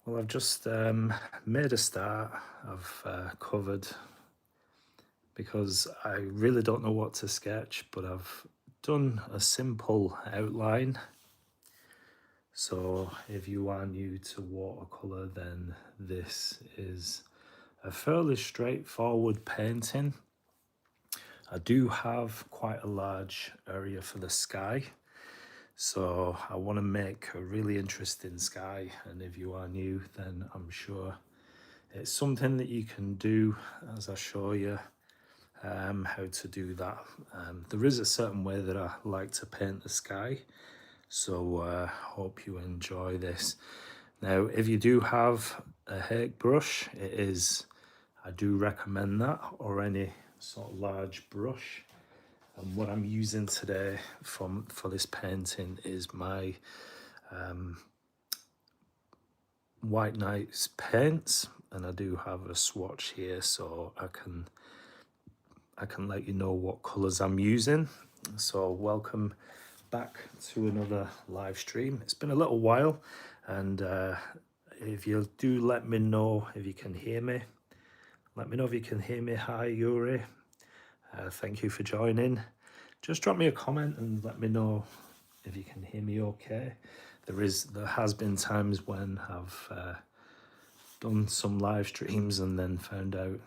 Well, I've just made a start. I've covered because I really don't know what to sketch, but I've done a simple outline. So if you are new to watercolour, then this is a fairly straightforward painting. I do have quite a large area for the sky, so I want to make a really interesting sky. And if you are new, then I'm sure it's something that you can do as I show you how to do that. There is a certain way that I like to paint the sky, so hope you enjoy this. Now, if you do have a Hake brush, I do recommend that, or any sort of large brush. And what I'm using today for this painting is my White Nights paints, and I do have a swatch here, so I can let you know what colours I'm using. So welcome back to another live stream. It's been a little while, and if you do let me know if you can hear me. Let me know if you can hear me. Hi, Yuri. Thank you for joining. Just drop me a comment and let me know if you can hear me okay. There has been times when I've done some live streams and then found out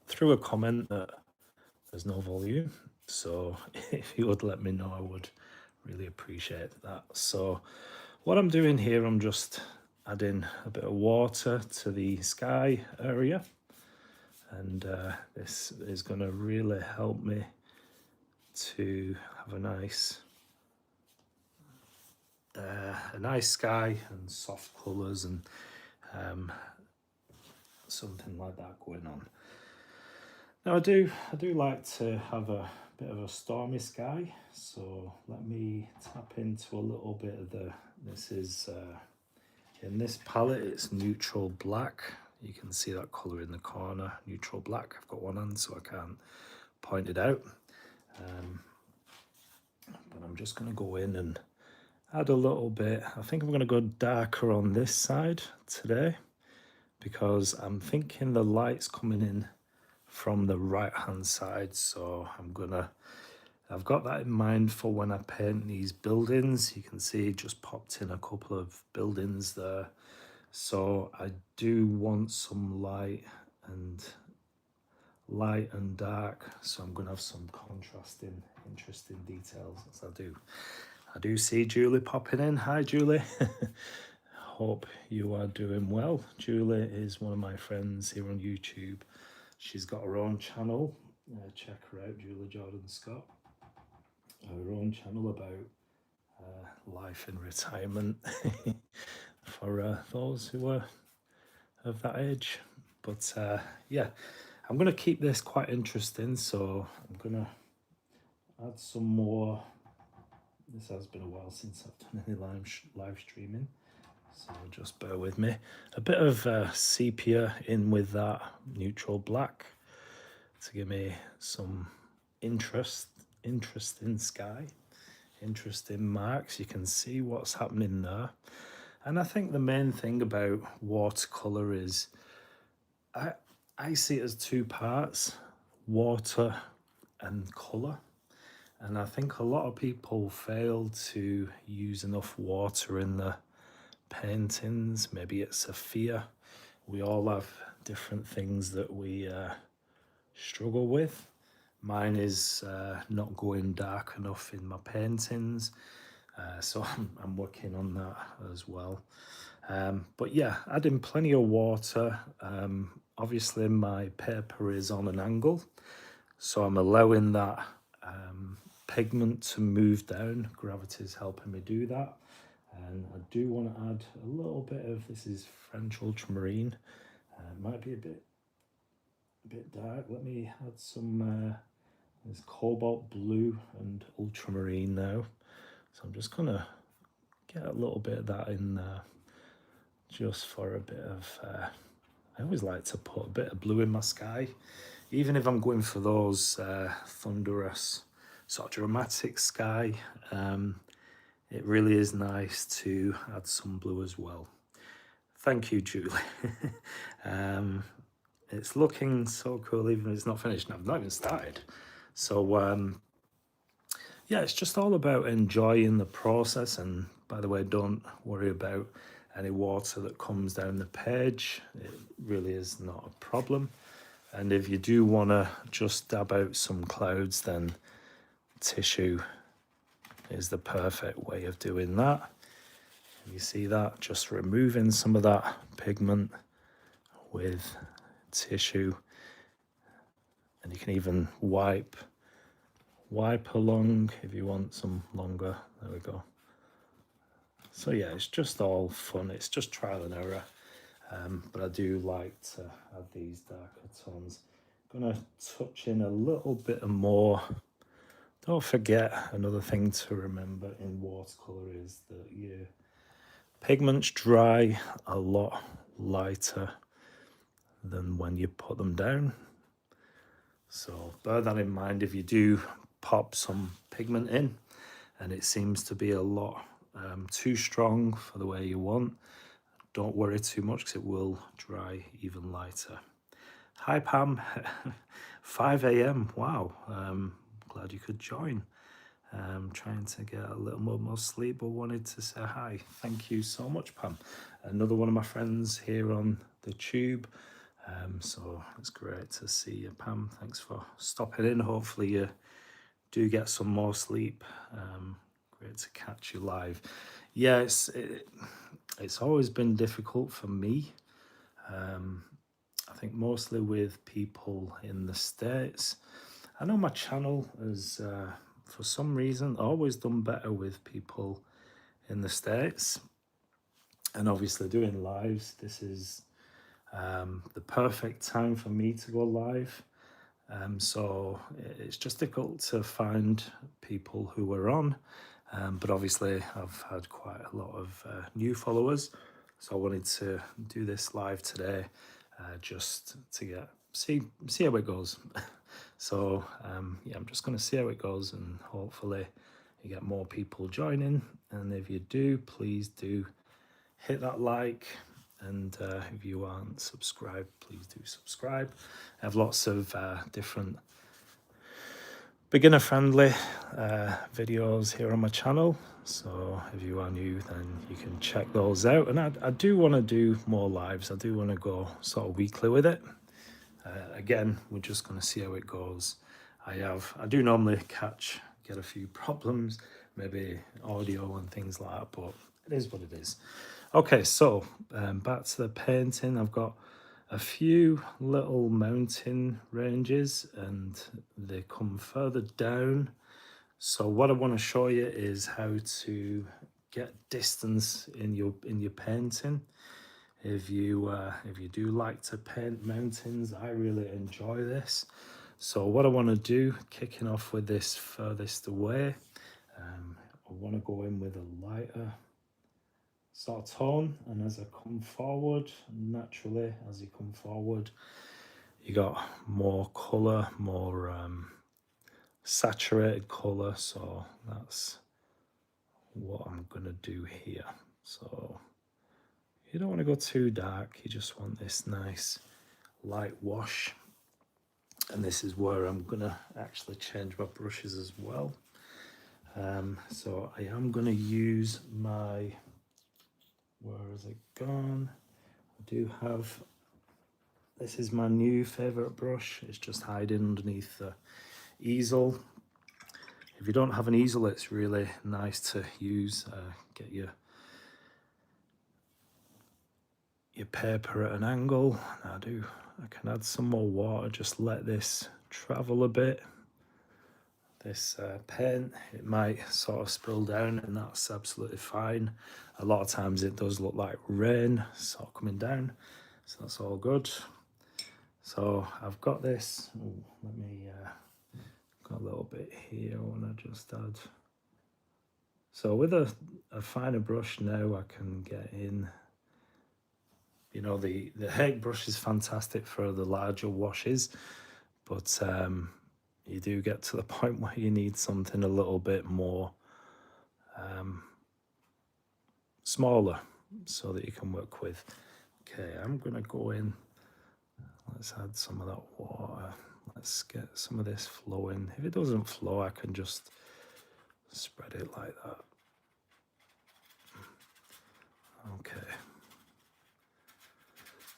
through a comment that there's no volume. So if you would let me know, I would really appreciate that. So what I'm doing here, I'm just adding a bit of water to the sky area, and this is going to really help me to have a nice sky and soft colours and something like that going on. Now I do like to have a bit of a stormy sky, so let me tap into a little bit of this is in this palette, it's neutral black. You can see that colour in the corner, neutral black. I've got one hand so I can't point it out. But I'm just going to go in and add a little bit. I think I'm going to go darker on this side today because I'm thinking the light's coming in from the right hand side, so I've got that in mind for when I paint these buildings. You can see just popped in a couple of buildings there, so I do want some light and dark, so I'm going to have some contrasting interesting details as I do see Julie popping in. Hi Julie. Hope you are doing well. Julie is one of my friends here on YouTube. She's got her own channel. Check her out, Julie Jordan Scott. Her own channel about life in retirement for those who are of that age. But yeah, I'm going to keep this quite interesting, so I'm going to add some more. This has been a while since I've done any live streaming, so just bear with me. A bit of sepia in with that neutral black to give me some interesting sky, interesting marks. You can see what's happening there. And I think the main thing about watercolour is I see it as two parts, water and colour. And I think a lot of people fail to use enough water in the paintings. Maybe it's a fear. We all have different things that we struggle with. Mine is not going dark enough in my paintings, so I'm working on that as well. But yeah, adding plenty of water. Obviously my paper is on an angle, so I'm allowing that pigment to move down. Gravity is helping me do that. And I do want to add a little bit of, this is French ultramarine. It might be a bit dark. Let me add some this cobalt blue and ultramarine now. So I'm just gonna get a little bit of that in there, just for a bit of, I always like to put a bit of blue in my sky, even if I'm going for those thunderous, sort of dramatic sky. It really is nice to add some blue as well. Thank you, Julie. It's looking so cool, even if it's not finished. And I've not even started. So, yeah, it's just all about enjoying the process. And by the way, don't worry about any water that comes down the page. It really is not a problem. And if you do want to just dab out some clouds, then tissue is the perfect way of doing that. You see that? Just removing some of that pigment with tissue. And you can even wipe along if you want some longer. There we go. So yeah, it's just all fun. It's just trial and error. But I do like to add these darker tones. I'm gonna touch in a little bit more. Don't forget, another thing to remember in watercolor is that your pigments dry a lot lighter than when you put them down. So bear that in mind if you do pop some pigment in and it seems to be a lot too strong for the way you want. Don't worry too much because it will dry even lighter. Hi Pam, 5 a.m. Wow, glad you could join. Trying to get a little more sleep, but wanted to say hi. Thank you so much, Pam. Another one of my friends here on the tube. So it's great to see you, Pam. Thanks for stopping in. Hopefully you do get some more sleep. Great to catch you live. Yeah, it's always been difficult for me. I think mostly with people in the States. I know my channel has, for some reason, always done better with people in the States. And obviously doing lives, this is the perfect time for me to go live. So it's just difficult to find people who are on. But obviously I've had quite a lot of new followers. So I wanted to do this live today just to see how it goes. So yeah, I'm just going to see how it goes and hopefully you get more people joining. And if you do, please do hit that like. And if you aren't subscribed, please do subscribe. I have lots of different beginner-friendly videos here on my channel. So if you are new, then you can check those out. And I do want to do more lives. I do want to go sort of weekly with it. Again, we're just going to see how it goes. I do normally get a few problems, maybe audio and things like that, but it is what it is. Okay, so back to the painting. I've got a few little mountain ranges and they come further down. So what I want to show you is how to get distance in your painting. If you do like to paint mountains, I really enjoy this. So what I want to do, kicking off with this furthest away, I want to go in with a lighter sort of tone, and as I come forward, naturally as you come forward, you got more color, more saturated color. So that's what I'm gonna do here. So you don't want to go too dark, you just want this nice light wash. And this is where I'm gonna actually change my brushes as well. So I am gonna use my, where has it gone? I do have, this is my new favorite brush. It's just hiding underneath the easel. If you don't have an easel, it's really nice to use. Get your paper at an angle. I can add some more water, just let this travel a bit. This paint, it might sort of spill down and that's absolutely fine. A lot of times it does look like rain sort of coming down, so that's all good. So I've got this. Ooh, let me got a little bit here I want to just add. So with a finer brush now I can get in, you know, the Hake brush is fantastic for the larger washes, but you do get to the point where you need something a little bit more smaller so that you can work with. Okay, I'm gonna go in. Let's add some of that water. Let's get some of this flowing. If it doesn't flow, I can just spread it like that. Okay.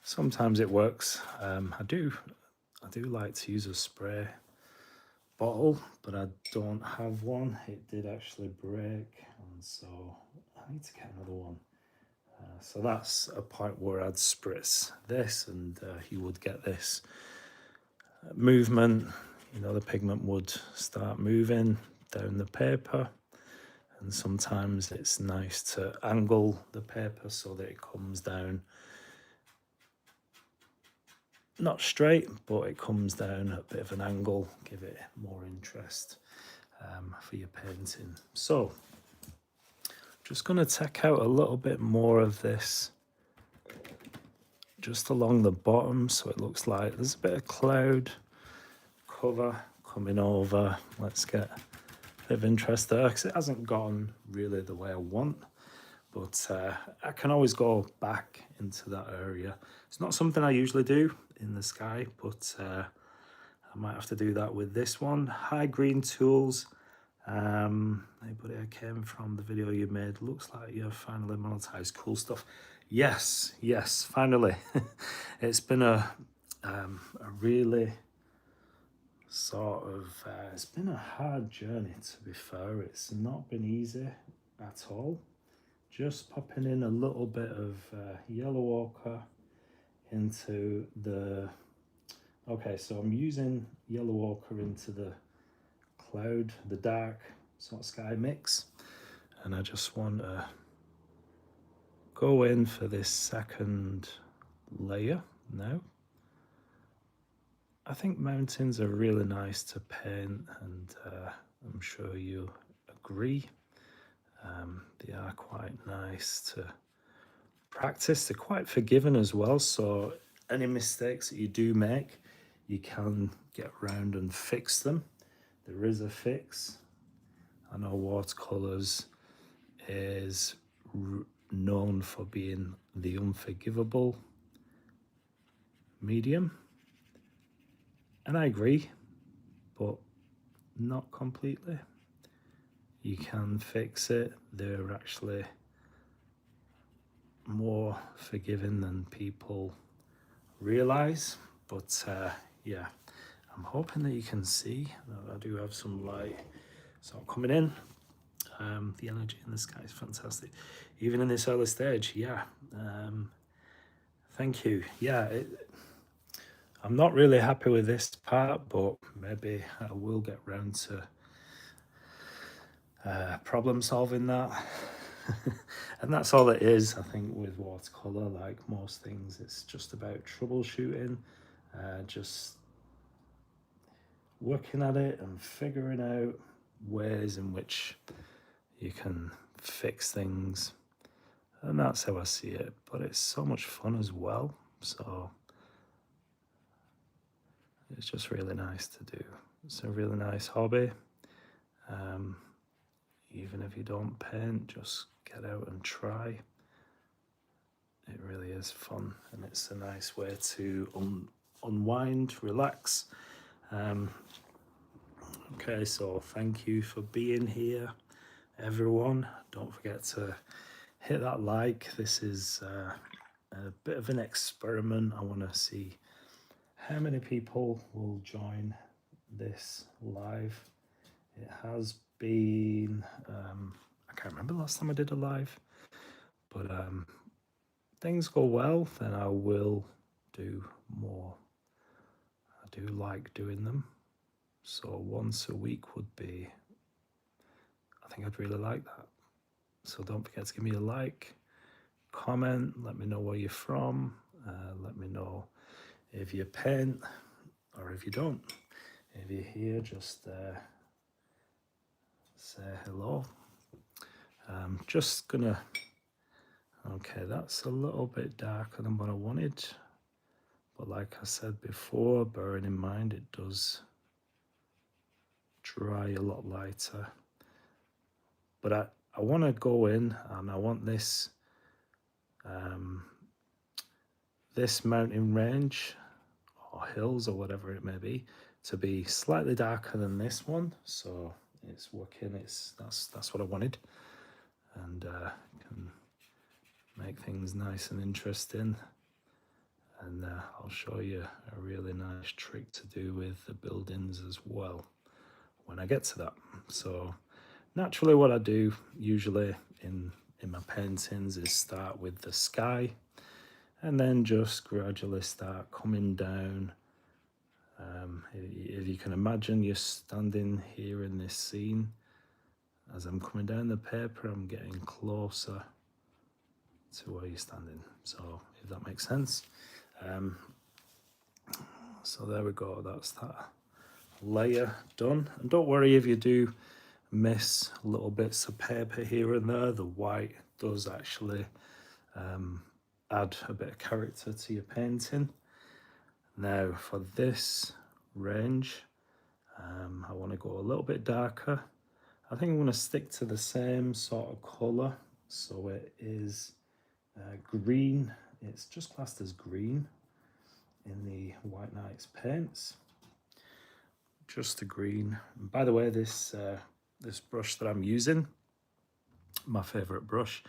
Sometimes it works. I do like to use a spray bottle, but I don't have one. It did actually break, and so I need to get another one. So that's a point where I'd spritz this, and you would get this movement. You know, the pigment would start moving down the paper, and sometimes it's nice to angle the paper so that it comes down not straight, but it comes down at a bit of an angle, give it more interest for your painting. So just going to take out a little bit more of this just along the bottom, so it looks like there's a bit of cloud cover coming over. Let's get a bit of interest there, because it hasn't gone really the way I want, but I can always go back into that area. It's not something I usually do in the sky, but I might have to do that with this one. High green tools. Anybody I came from the video you made, looks like you're finally monetized. Cool stuff. Yes, finally. It's been a really sort of it's been a hard journey, to be fair. It's not been easy at all. Just popping in a little bit of yellow ochre into the, okay, so I'm using yellow ochre into the cloud, the dark sort of sky mix, and I just want to go in for this second layer now. I think mountains are really nice to paint, and I'm sure you agree. They are quite nice to practice. They're quite forgiving as well, so any mistakes that you do make, you can get around and fix them. There is a fix. I know watercolours is known for being the unforgivable medium, and I agree, but not completely. You can fix it. They're actually more forgiving than people realize, but yeah, I'm hoping that you can see that I do have some light sort of coming in. The energy in the sky is fantastic, even in this early stage. Yeah, thank you. Yeah, I'm not really happy with this part, but maybe I will get round to problem solving that. And that's all it is, I think, with watercolor. Like most things, it's just about troubleshooting, just working at it and figuring out ways in which you can fix things, and that's how I see it. But it's so much fun as well, so it's just really nice to do. It's a really nice hobby. Even if you don't paint, just get out and try. It really is fun, and it's a nice way to unwind, relax. Okay, so thank you for being here, everyone. Don't forget to hit that like. This is a bit of an experiment. I want to see how many people will join this live. It has been, I can't remember the last time I did a live, but things go well, then I will do more. I do like doing them, so once a week would be, I think I'd really like that. So don't forget to give me a like, comment, let me know where you're from, let me know if you paint or if you don't. If you're here, just say hello. Just gonna, okay, that's a little bit darker than what I wanted, but like I said before, bearing in mind it does dry a lot lighter. But I want to go in and I want this this mountain range or hills or whatever it may be to be slightly darker than this one. So it's working. That's what I wanted, and can make things nice and interesting. And I'll show you a really nice trick to do with the buildings as well when I get to that. So naturally what I do usually in my paintings is start with the sky and then just gradually start coming down. If you can imagine, you're standing here in this scene. As I'm coming down the paper, I'm getting closer to where you're standing. So if that makes sense. So there we go, that's that layer done. And don't worry if you do miss little bits of paper here and there. The white does actually add a bit of character to your painting. Now for this range, I want to go a little bit darker. I think I'm going to stick to the same sort of colour. So it is green. It's just classed as green in the White Nights paints. Just the green. And by the way, this brush that I'm using, my favourite brush,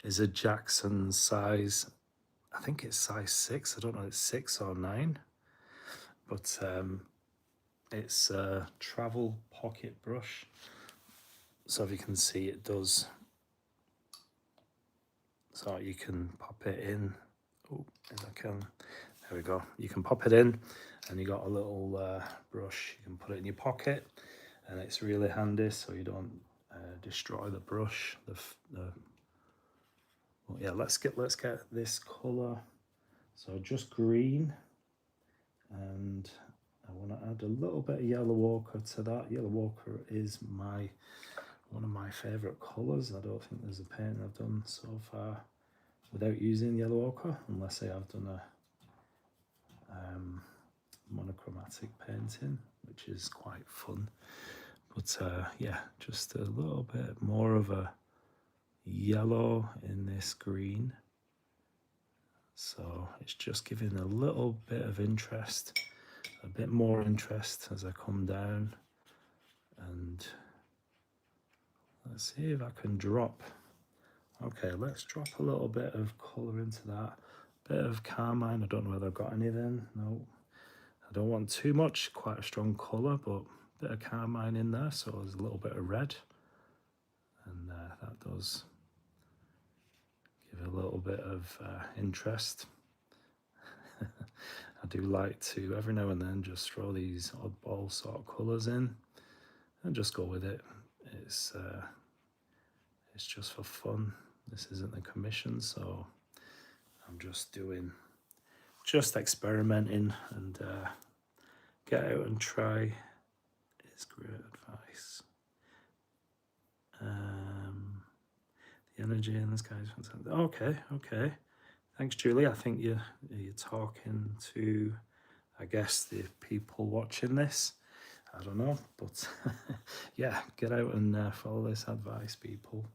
is a Jackson size. I think it's size 6. I don't know, it's 6 or 9. But it's a travel pocket brush. So if you can see, it does. So you can pop it in. Oh, if I can. There we go. You can pop it in, and you got a little brush. You can put it in your pocket, and it's really handy so you don't destroy the brush. Well, yeah, let's get this color. So just green, and I want to add a little bit of yellow ochre to that. Yellow ochre is one of my favorite colors. I don't think there's a paint I've done so far without using yellow ochre, unless I have done a monochromatic painting, which is quite fun. But yeah, just a little bit more of a yellow in this green. So it's just giving a little bit of interest, a bit more interest as I come down. And let's see if I can drop. Okay, let's drop a little bit of colour into that. Bit of carmine. I don't know whether I've got any then. No, I don't want too much. Quite a strong colour, but a bit of carmine in there, so there's a little bit of red. And that does give a little bit of interest. I do like to, every now and then, just throw these oddball sort of colours in and just go with it. It's just for fun. This isn't a commission, so I'm just experimenting, and get out and try is great advice. The energy in the sky is fantastic. Okay. Thanks, Julie. I think you're talking to, I guess, the people watching this. I don't know, but yeah, get out and follow this advice, people.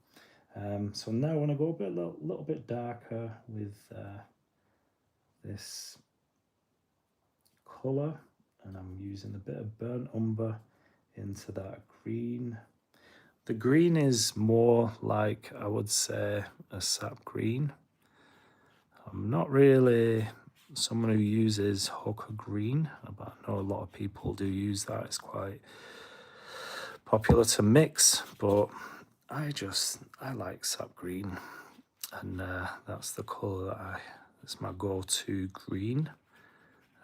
So now I want to go a little bit darker with this colour, and I'm using a bit of burnt umber into that green. The green is more like, I would say, a sap green. I'm not really someone who uses hooker green, but I know a lot of people do use that. It's quite popular to mix, but I like sap green, and that's the colour it's my go-to green.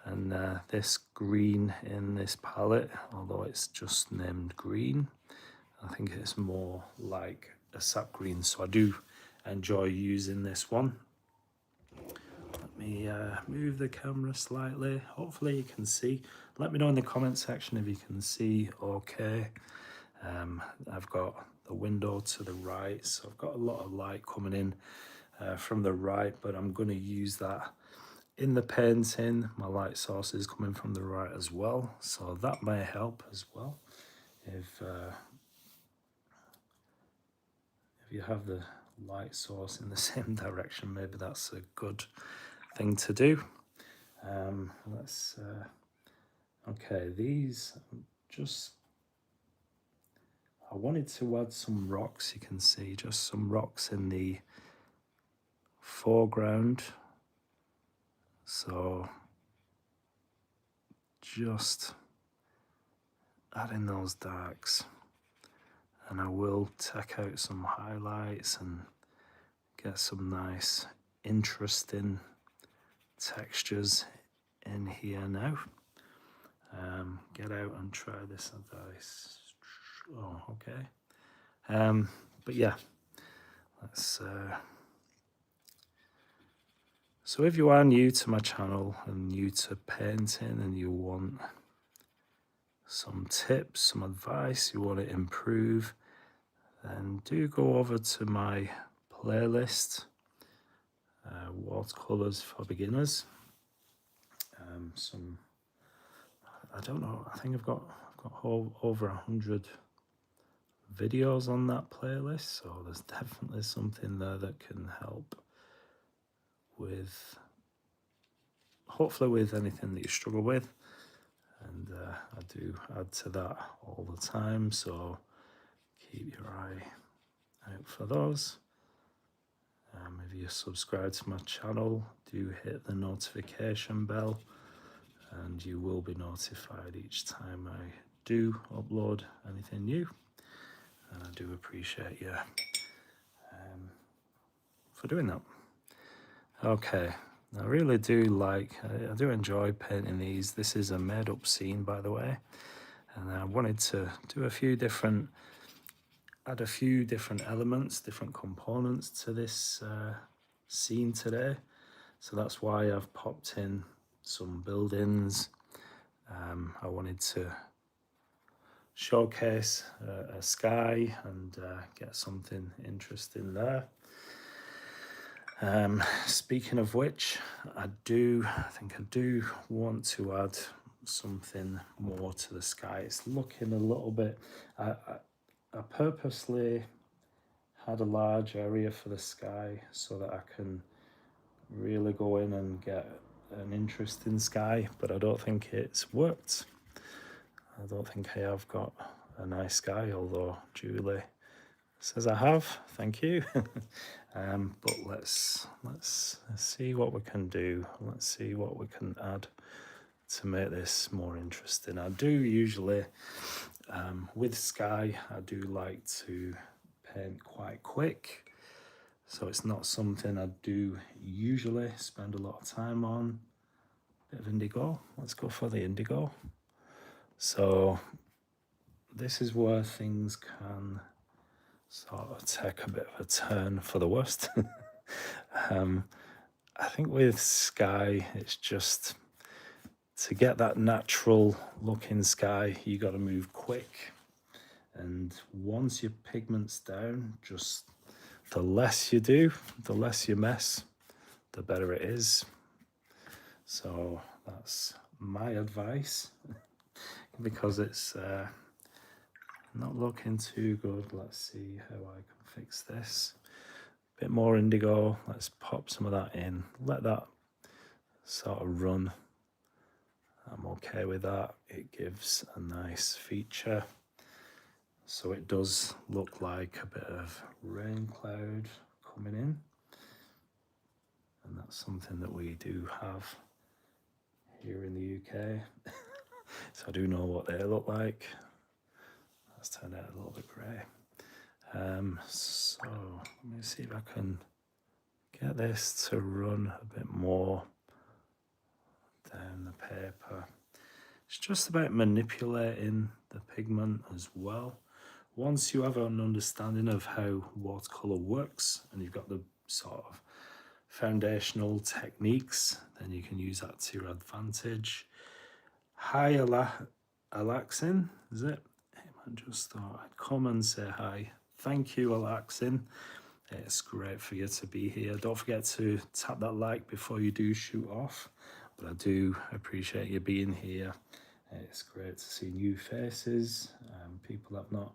And this green in this palette, although it's just named green, I think it's more like a sap green, so I do enjoy using this one. Let me move the camera slightly. Hopefully you can see. Let me know in the comment section if you can see okay. I've got the window to the right, so I've got a lot of light coming in from the right, but I'm going to use that in the painting. My light source is coming from the right as well, so that may help as well. If you have the light source in the same direction, maybe that's a good thing to do. Let's, okay, these just, I wanted to add some rocks, you can see, just some rocks in the foreground. So just adding those darks, and I will take out some highlights and get some nice interesting textures in here now. Get out and try this advice. Oh, okay. But yeah, let's so if you are new to my channel and new to painting and you want some tips, some advice, you want to improve, then do go over to my playlist, watercolors for beginners. Some, I don't know, I think I've got over 100 videos on that playlist, so there's definitely something there that can help with, hopefully with anything that you struggle with. And I do add to that all the time, so keep your eye out for those. If you subscribe to my channel, do hit the notification bell and you will be notified each time I do upload anything new. And I do appreciate you for doing that. Okay, I really do like, I do enjoy painting these. This is a made up scene, by the way, and I wanted to do a few different, add a few different elements, different components to this scene today. So that's why I've popped in some buildings. I wanted to showcase a sky and get something interesting there. Speaking of which, I think I do want to add something more to the sky. It's looking a little bit, I purposely had a large area for the sky so that I can really go in and get an interesting sky, but I don't think it's worked. I don't think I have got a nice sky, although Julie says I have. Thank you. But let's see what we can do. Let's see what we can add to make this more interesting. I do usually, with sky, I do like to paint quite quick. So it's not something I do usually spend a lot of time on. Bit of indigo. Let's go for the indigo. So this is where things can sort of take a bit of a turn for the worst. I think with sky, it's just to get that natural looking sky, you got to move quick. And once your pigment's down, just the less you do, the less you mess, the better it is. So that's my advice, because it's not looking too good. Let's see how I can fix this. Bit more indigo. Let's pop some of that in. Let that sort of run. I'm okay with that. It gives a nice feature. So it does look like a bit of rain cloud coming in. And that's something that we do have here in the UK. So I do know what they look like. That's turned out a little bit grey. So let me see if I can get this to run a bit more down the paper. It's just about manipulating the pigment as well. Once you have an understanding of how watercolor works and you've got the sort of foundational techniques, then you can use that to your advantage. Hi, Alaxin, is it? I just thought I'd come and say hi. Thank you, Alaxin. It's great for you to be here. Don't forget to tap that like before you do shoot off. But I do appreciate you being here. It's great to see new faces, people I've not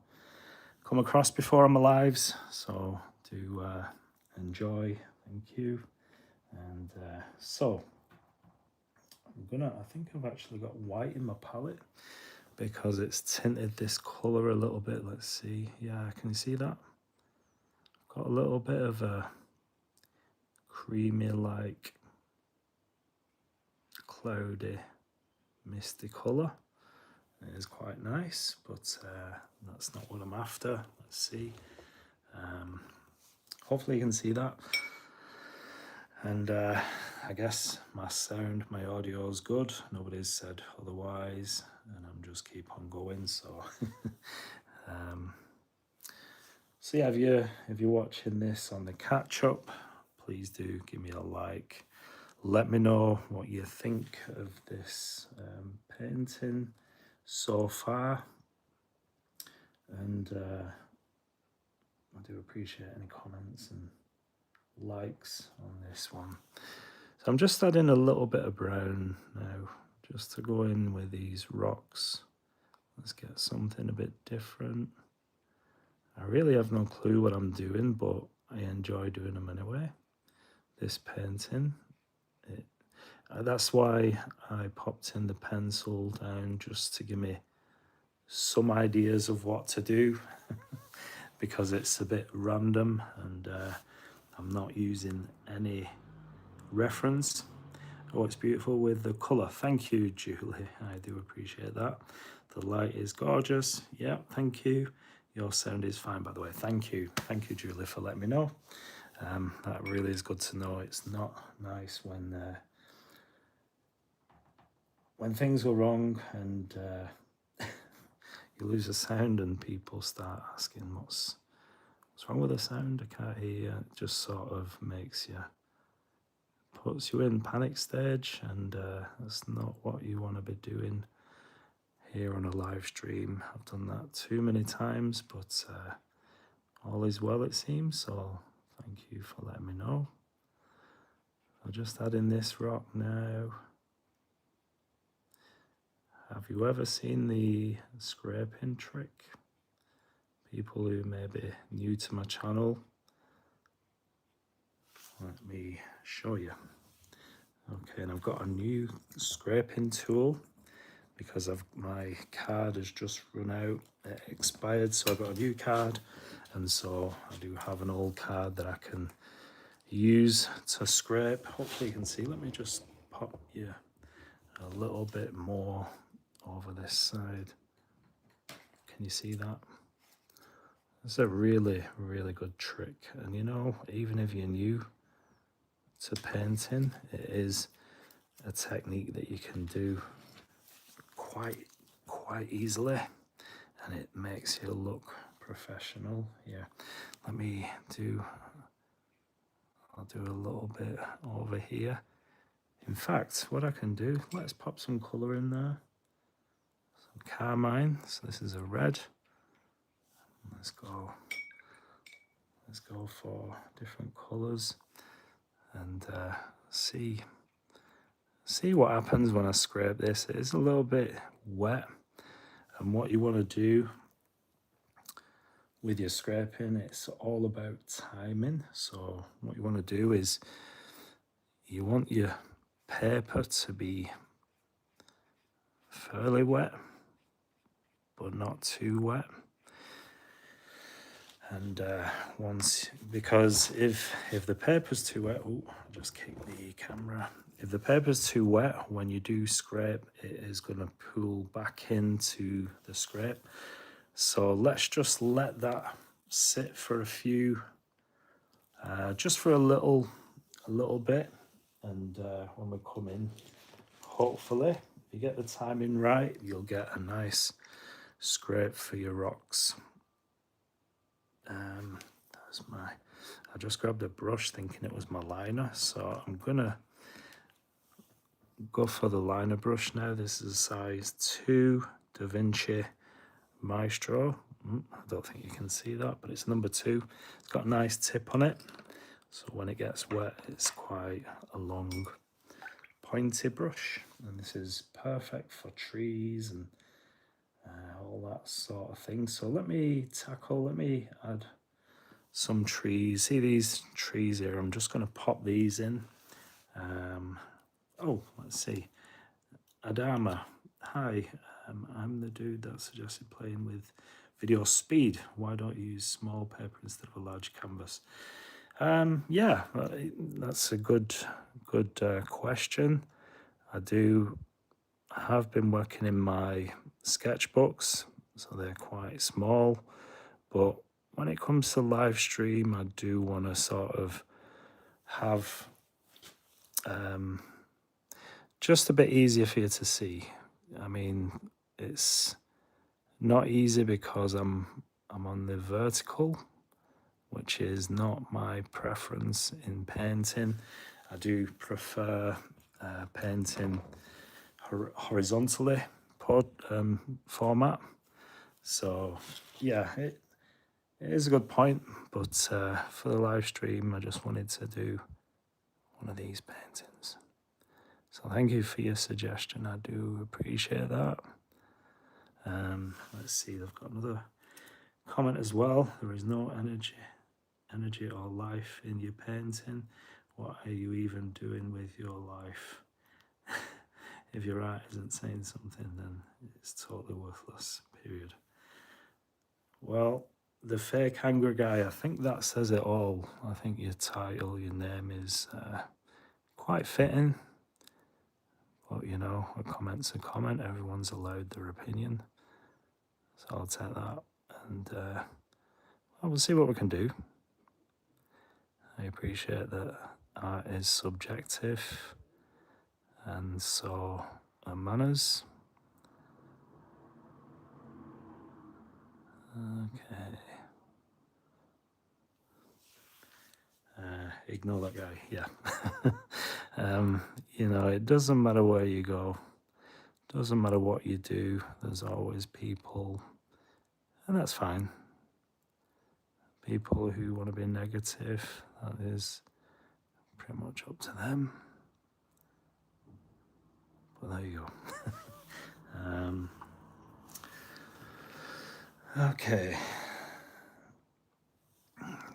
come across before on my lives. So do enjoy. Thank you. And so I think I've actually got white in my palette because it's tinted this colour a little bit. Let's see. Yeah, can you see that? Got a little bit of a creamy, like cloudy, misty colour. It is quite nice, but that's not what I'm after. Let's see. Hopefully you can see that. And I guess my sound, my audio is good. Nobody's said otherwise, and I'm just keep on going. So, so yeah, if you're watching this on the catch up, please do give me a like. Let me know what you think of this painting so far, and I do appreciate any comments and likes on this one. So I'm just adding a little bit of brown now, just to go in with these rocks. Let's get something a bit different. I really have no clue what I'm doing, but I enjoy doing them anyway. This painting, that's why I popped in the pencil down, just to give me some ideas of what to do, because it's a bit random and I'm not using any reference. Oh, it's beautiful with the colour. Thank you, Julie. I do appreciate that. The light is gorgeous. Yeah, thank you. Your sound is fine, by the way. Thank you. Thank you, Julie, for letting me know. That really is good to know. It's not nice when things go wrong and you lose a sound and people start asking what's wrong with the sound. I can't hear you. It just sort of puts you in panic stage, and that's not what you want to be doing here on a live stream. I've done that too many times, but all is well, it seems. So thank you for letting me know. I'll just add in this rock now. Have you ever seen the scraping trick? People who may be new to my channel, let me show you. Okay, and I've got a new scraping tool because my card has just run out. It expired, so I've got a new card, and so I do have an old card that I can use to scrape. Hopefully you can see. Let me just pop you a little bit more over this side. Can you see that? It's a really, really good trick. And you know, even if you're new to painting, it is a technique that you can do quite easily, and it makes you look professional. Yeah, I'll do a little bit over here. In fact, what I can do, let's pop some colour in there. Some carmine. So this is a red. Let's go for different colours and see what happens when I scrape this. It is a little bit wet, and what you want to do with your scraping, it's all about timing. So what you want to do is you want your paper to be fairly wet, but not too wet. And because if the paper's too wet, oh, I just kicked the camera. If the paper's too wet, when you do scrape, it is going to pull back into the scrape. So let's just let that sit for a few, just for a little bit. And when we come in, hopefully, if you get the timing right, you'll get a nice scrape for your rocks. I just grabbed a brush thinking it was my liner, so I'm gonna go for the liner brush now. This is a size 2 Da Vinci Maestro. I don't think you can see that, but it's number 2. It's got a nice tip on it, so when it gets wet, it's quite a long pointy brush, and this is perfect for trees and all that sort of thing. So let me add some trees. See these trees here? I'm just going to pop these in. Oh, let's see. Adama. Hi, I'm the dude that suggested playing with video speed. Why don't you use small paper instead of a large canvas? Yeah, that's a good question. I have been working in my sketchbooks, so they're quite small. But when it comes to live stream, I do want to sort of have just a bit easier for you to see. I mean, it's not easy because I'm on the vertical, which is not my preference in painting. I do prefer painting horizontally format. So yeah, it is a good point, but for the live stream, I just wanted to do one of these paintings. So thank you for your suggestion. I do appreciate that. Let's see, they've got another comment as well. There is no energy or life in your painting. What are you even doing with your life? If your art isn't saying something, then it's totally worthless, period. Well, the fake angry guy, I think that says it all. I think your title, your name is quite fitting. But, you know, a comment's a comment. Everyone's allowed their opinion. So I'll take that. And we'll see what we can do. I appreciate that art is subjective. And so are manners. Okay. Ignore that guy, yeah. You know, it doesn't matter where you go, doesn't matter what you do, there's always people, and that's fine. People who want to be negative, that is pretty much up to them. But there you go. Okay.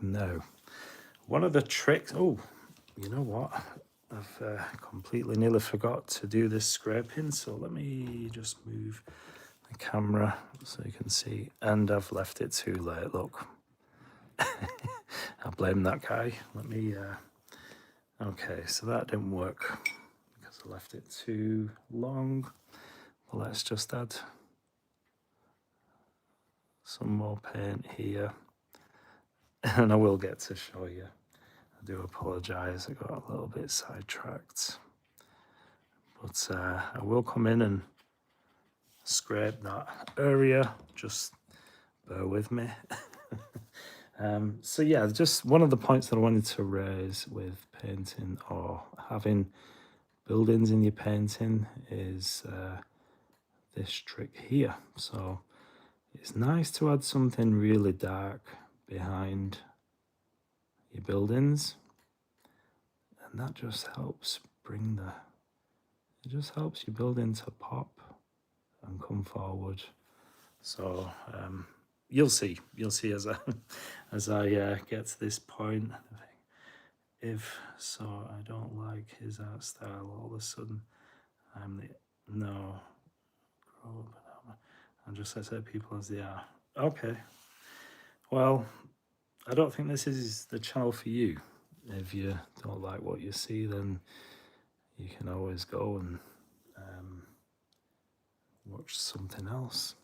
No. One of the tricks, oh, you know what? I've completely nearly forgot to do this scraping, so let me just move the camera so you can see. And I've left it too late, look. I blame that guy. Let me, okay, so that didn't work because I left it too long. But let's just add some more paint here. And I will get to show you. I do apologise, I got a little bit sidetracked. But I will come in and scrape that area, just bear with me. So yeah, just one of the points that I wanted to raise with painting or having buildings in your painting is this trick here. So it's nice to add something really dark behind your buildings, and that just helps it just helps your building to pop and come forward. So you'll see as I get to this point. If so, I don't like his art style. All of a sudden, grow up and just accept people as they are. Okay. Well, I don't think this is the channel for you. If you don't like what you see, then you can always go and watch something else.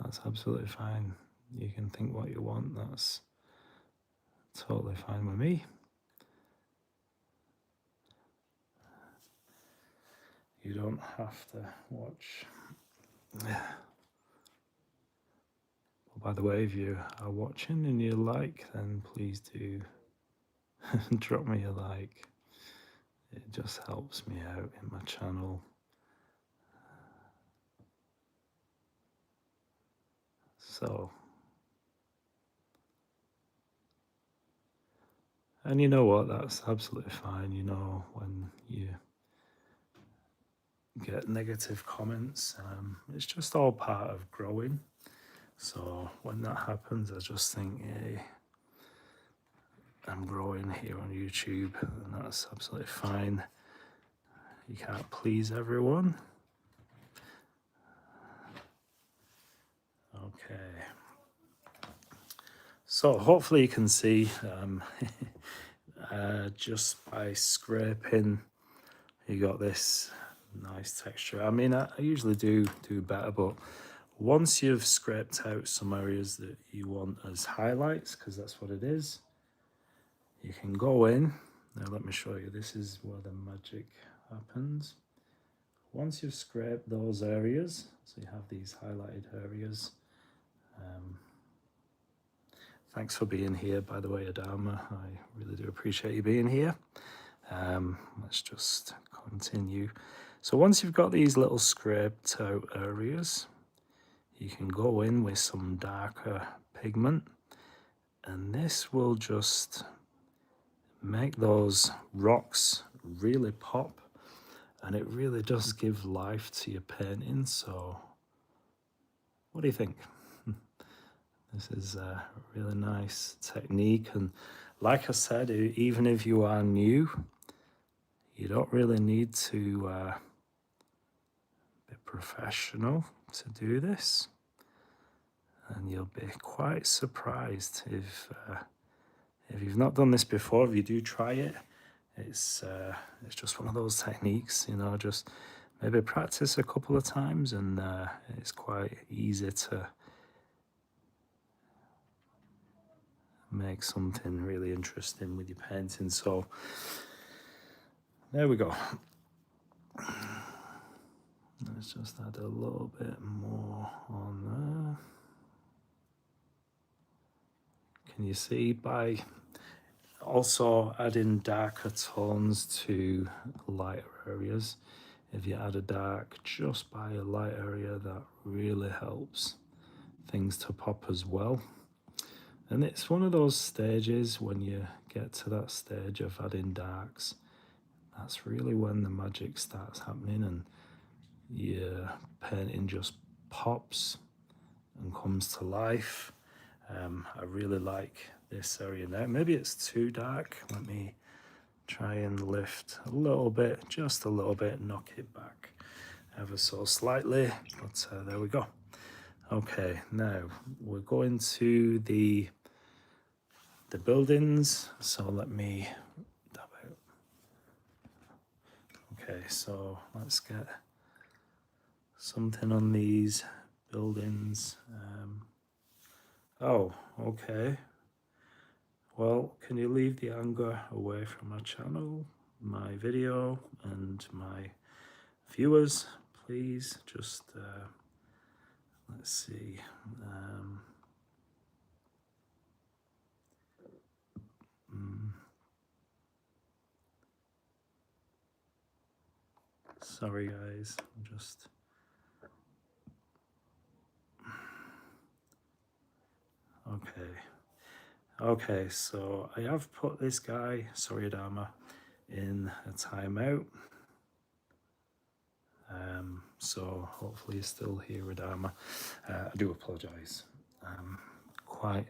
That's absolutely fine. You can think what you want. That's totally fine with me. You don't have to watch. Well, by the way, if you are watching and you like, then please do drop me a like. It just helps me out in my channel. So, and you know what, that's absolutely fine. You know, when you get negative comments, it's just all part of growing. So when that happens, I just think, hey, I'm growing here on YouTube, and that's absolutely fine. You can't please everyone. Okay. So hopefully you can see just by scraping, you got this nice texture. I mean, I usually do better, but once you've scraped out some areas that you want as highlights, because that's what it is, you can go in. Now let me show you. This is where the magic happens. Once you've scraped those areas, so you have these highlighted areas. Thanks for being here, by the way, Adama. I really do appreciate you being here. Let's just continue. So once you've got these little scraped out areas, you can go in with some darker pigment, and this will just make those rocks really pop, and it really does give life to your painting. So what do you think? This is a really nice technique, and like I said, even if you are new, you don't really need to be professional to do this, and you'll be quite surprised if you've not done this before. If you do try it, it's just one of those techniques, you know, just maybe practice a couple of times, and it's quite easy to make something really interesting with your painting. So there we go. Let's just add a little bit more on there. Can you see by also adding darker tones to lighter areas? If you add a dark just by a light area, that really helps things to pop as well. And it's one of those stages, when you get to that stage of adding darks, that's really when the magic starts happening and your painting just pops and comes to life. I really like this area now. Maybe it's too dark. Let me try and lift a little bit, just a little bit, knock it back ever so slightly, but there we go. Okay, now we're going to the buildings, so let me dab out. Okay, so let's get something on these buildings. Oh, okay. Well, can you leave the anger away from my channel, my video, and my viewers, please? Just let's see. Sorry, guys. I'm just. Okay, so I have put this guy, sorry Adama, in a timeout. So hopefully you're still here, Adama. I do apologize. I'm quite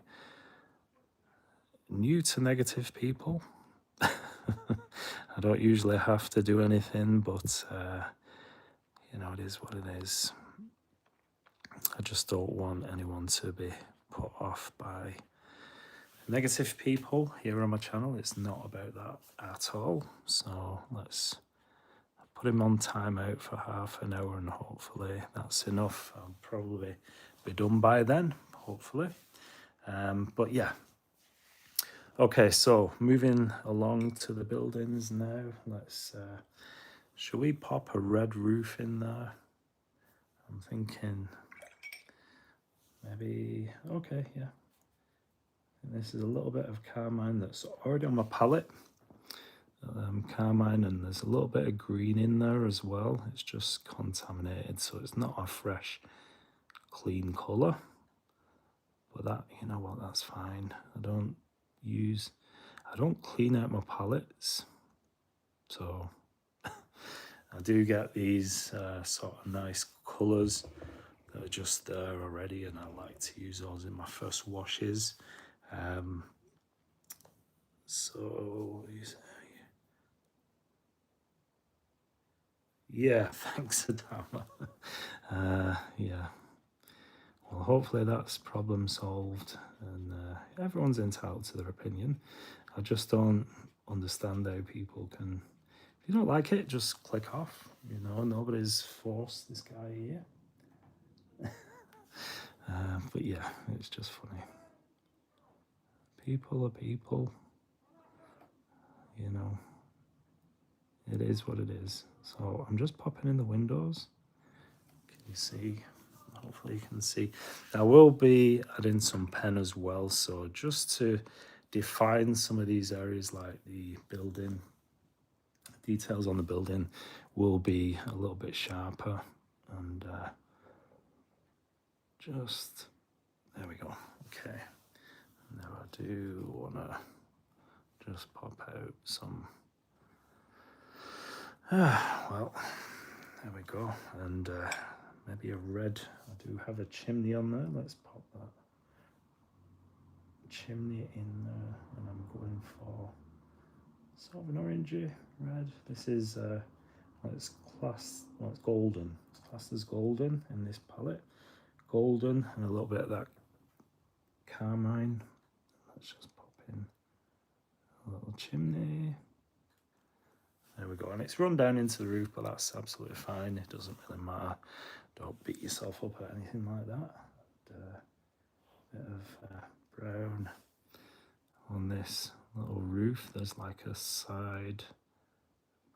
new to negative people. I don't usually have to do anything, but you know, it is what it is. I just don't want anyone to be put off by negative people here on my channel. It's not about that at all. So let's put him on timeout for half an hour, and hopefully that's enough. I'll probably be done by then, hopefully. But yeah. Okay, so moving along to the buildings now. Let's should we pop a red roof in there? I'm thinking maybe, okay, yeah. And this is a little bit of carmine that's already on my palette. Carmine, and there's a little bit of green in there as well. It's just contaminated, so it's not a fresh, clean colour. But that, you know what, that's fine. I don't clean out my palettes. So I do get these sort of nice colours that are just there already, and I like to use those in my first washes. So Yeah, thanks, Adama. Yeah. Well, hopefully that's problem solved, and everyone's entitled to their opinion. I just don't understand how people can. If you don't like it, just click off. You know, nobody's forced this guy here. But yeah, it's just funny. People are people. You know, it is what it is. So I'm just popping in the windows. Can you see? Hopefully you can see. I will be adding some pen as well. So just to define some of these areas, like the building, details on the building will be a little bit sharper. And just, there we go. Okay. Now I do want to just pop out some, well, there we go. And maybe a red. I do have a chimney on there. Let's pop that chimney in there. And I'm going for sort of an orangey red. This is, well, it's classed, well, it's golden. It's classed as golden in this palette. Golden and a little bit of that carmine. Let's just pop in a little chimney. There we go. And it's run down into the roof, but that's absolutely fine. It doesn't really matter. Don't beat yourself up or anything like that. A bit of brown on this little roof. There's like a side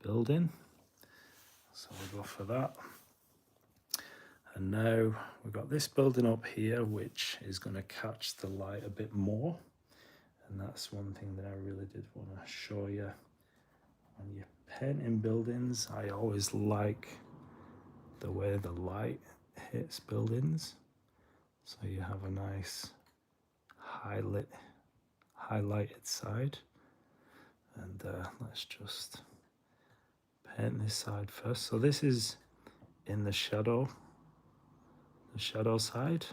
building. So we'll go for that. And now we've got this building up here, which is going to catch the light a bit more. And that's one thing that I really did want to show you. When you're painting buildings, I always like the way the light hits buildings. So you have a nice highlighted side. And let's just paint this side first. So this is in the shadow side.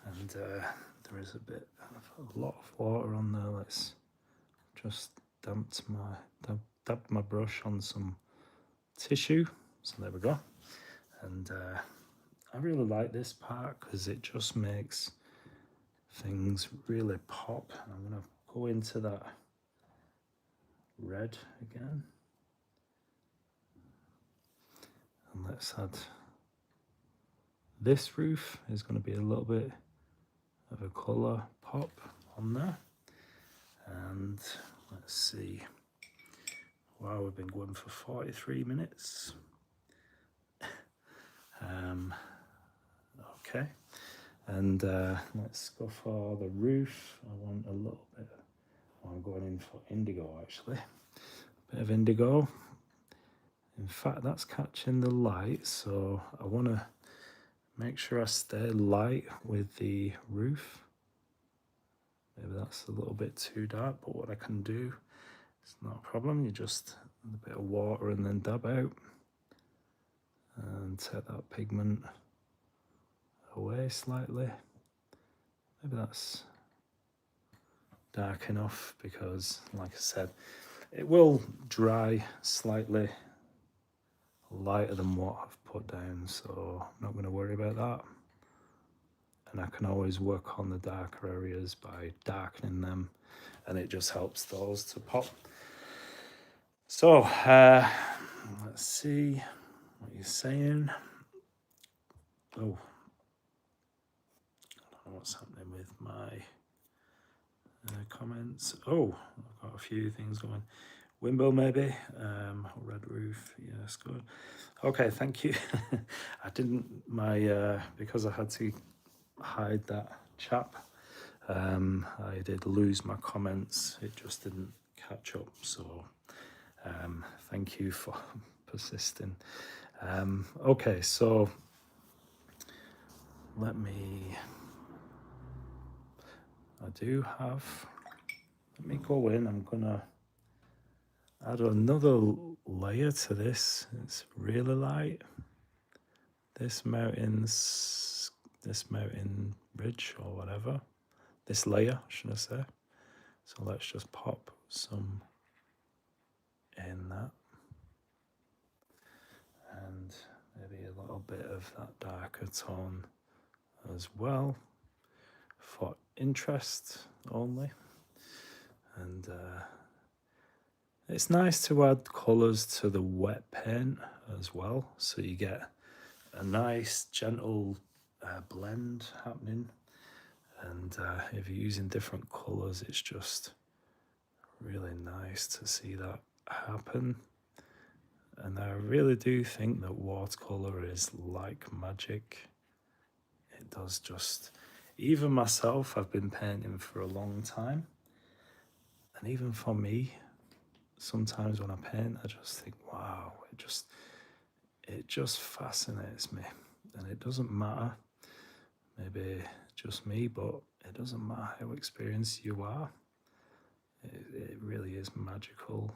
And there is a lot of water on there. Let's just damp my brush on some tissue. So there we go. And I really like this part because it just makes things really pop. And I'm going to go into that red again. And let's add, this roof is going to be a little bit of a colour pop on there. And let's see. Wow, we've been going for 43 minutes. Okay. And let's go for the roof. I want a little bit, I'm going in for indigo actually. A bit of indigo. In fact, that's catching the light, so I want to make sure I stay light with the roof. Maybe that's a little bit too dark, but what I can do, it's not a problem. You just add a bit of water and then dab out and take that pigment away slightly. Maybe that's dark enough because, like I said, it will dry slightly lighter than what I've put down, so I'm not going to worry about that. And I can always work on the darker areas by darkening them, and it just helps those to pop. So let's see what you're saying. Oh, I don't know what's happening with my comments. Oh, I've got a few things going. Wimble maybe, red roof, yes, good. Okay, thank you. I didn't, because I had to hide that chap, I did lose my comments. It just didn't catch up, so thank you for persisting. Okay, so let me go in. I'm gonna add another layer to this. It's really light. This mountain ridge or whatever. This layer, should I say. So let's just pop some in that. and maybe a little bit of that darker tone as well for interest only. And it's nice to add colours to the wet paint as well, so you get a nice gentle blend happening. And if you're using different colours, it's just really nice to see that happen. And I really do think that watercolour is like magic. It does just, even myself, I've been painting for a long time. And even for me, sometimes when I paint, I just think, wow, it just fascinates me. And it doesn't matter, maybe just me, but it doesn't matter how experienced you are. It really is magical.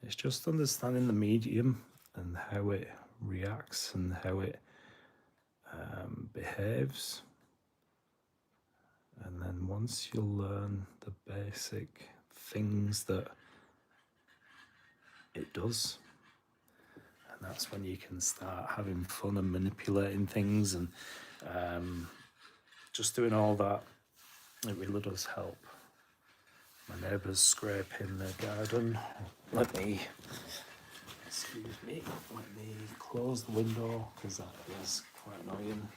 It's just understanding the medium and how it reacts and how it behaves. And then once you learn the basic things that it does, and that's when you can start having fun and manipulating things and just doing all that. It really does help. My neighbour's scraping the garden. Excuse me, let me close the window because that is quite annoying.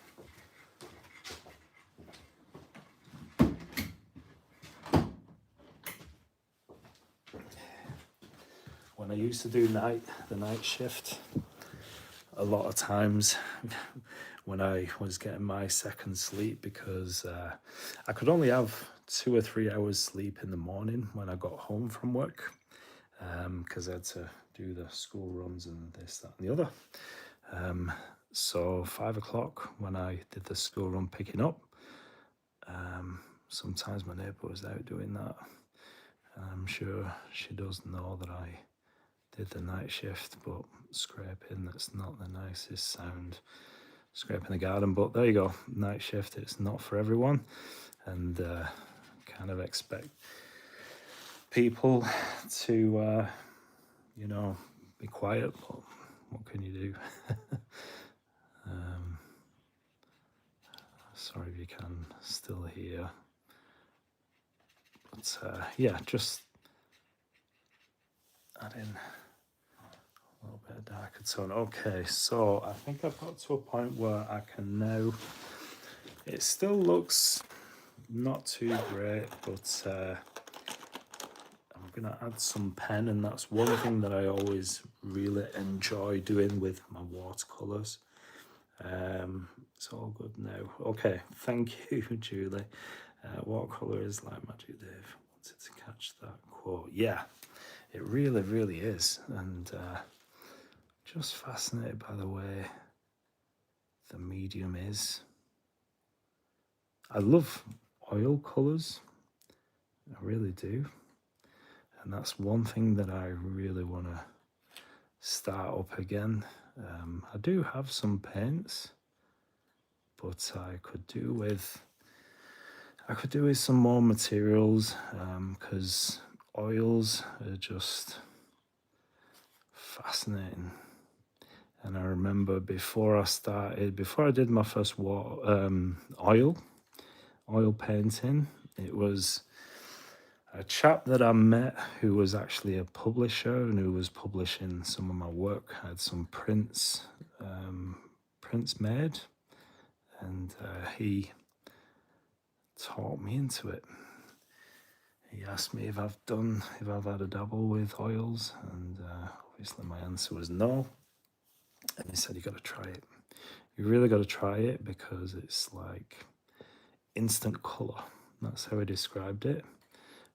When I used to do the night shift, a lot of times when I was getting my second sleep, because I could only have 2 or 3 hours sleep in the morning when I got home from work, because I had to do the school runs and this, that and the other. So 5 o'clock when I did the school run picking up, sometimes my neighbour was out doing that. I'm sure she does know that I did the night shift, but scraping, that's not the nicest sound, scraping the garden. But there you go, night shift, it's not for everyone, and kind of expect people to be quiet, but what can you do? Sorry if you can still hear, but yeah, just add in a little bit of darker tone. Okay, so I think I've got to a point where I can now, it still looks not too great, but I'm gonna add some pen, and that's one thing that I always really enjoy doing with my watercolors. It's all good now. Okay, thank you, Julie. Watercolor is like magic, Dave. Wanted to catch that quote. Yeah, it really, really is. And just fascinated by the way the medium is. I love oil colors. I really do. And that's one thing that I really want to start up again. I do have some paints, but I could do with some more materials, because oils are just fascinating. And I remember before I did my first oil painting, it was a chap that I met who was actually a publisher and who was publishing some of my work. I had some prints made, and he taught me into it. He asked me if I've had a dabble with oils, and obviously my answer was no. And he said, you got to try it. You really got to try it, because it's like instant colour. That's how he described it.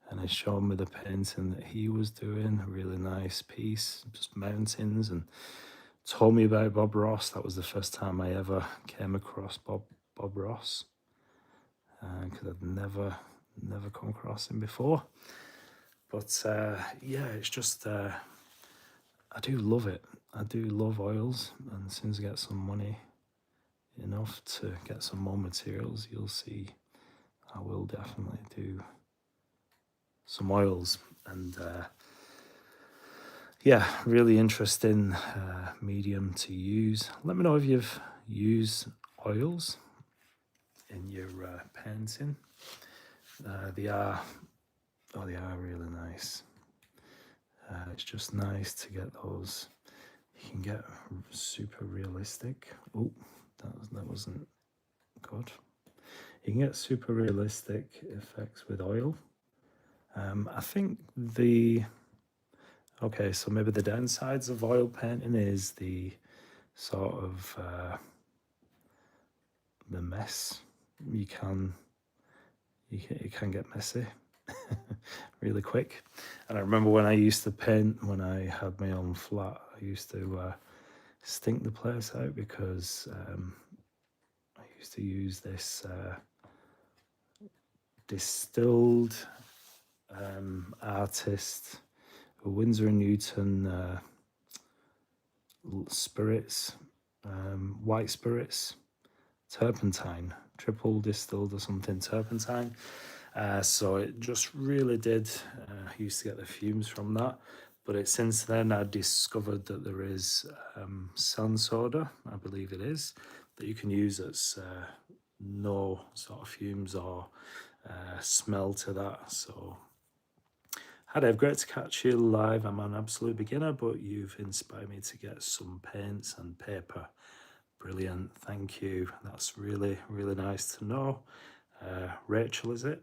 And he showed me the painting that he was doing, a really nice piece, just mountains, and told me about Bob Ross. That was the first time I ever came across Bob Ross, because I'd never come across him before. But yeah, it's just I do love it. I do love oils, and as soon as I get some money enough to get some more materials, you'll see I will definitely do some oils. And yeah, really interesting medium to use. Let me know if you've used oils in your painting. They are, oh, they are really nice. It's just nice to get those. You can get super realistic. Oh, that wasn't good. You can get super realistic effects with oil. I think okay, so maybe the downsides of oil painting is the sort of the mess. It can get messy really quick. And I remember when I used to paint, when I had my own flat, I used to stink the place out because I used to use this distilled artist Winsor and Newton spirits, white spirits, turpentine, triple distilled or something, turpentine. So it just really did. I used to get the fumes from that. But since then, I discovered that there is sun soda, I believe it is, that you can use that's no sort of fumes or smell to that. So, hi Dave, great to catch you live. I'm an absolute beginner, but you've inspired me to get some paints and paper. Brilliant, thank you. That's really, really nice to know. Rachel, is it?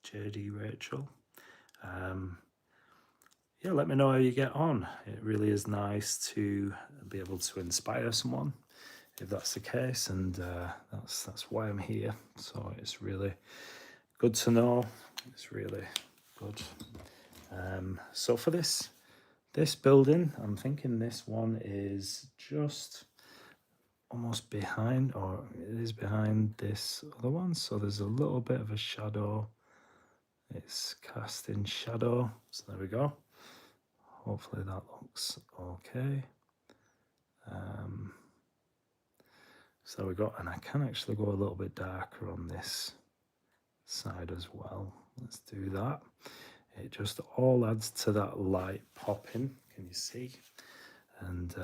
JD Rachel. Yeah, let me know how you get on. It really is nice to be able to inspire someone, if that's the case, and that's why I'm here. So it's really good to know. It's really good. So for this building, I'm thinking this one is just almost behind, or it is behind this other one. So there's a little bit of a shadow. It's casting shadow. So there we go. Hopefully that looks okay. So we got, and I can actually go a little bit darker on this side as well. Let's do that. It just all adds to that light popping. Can you see? And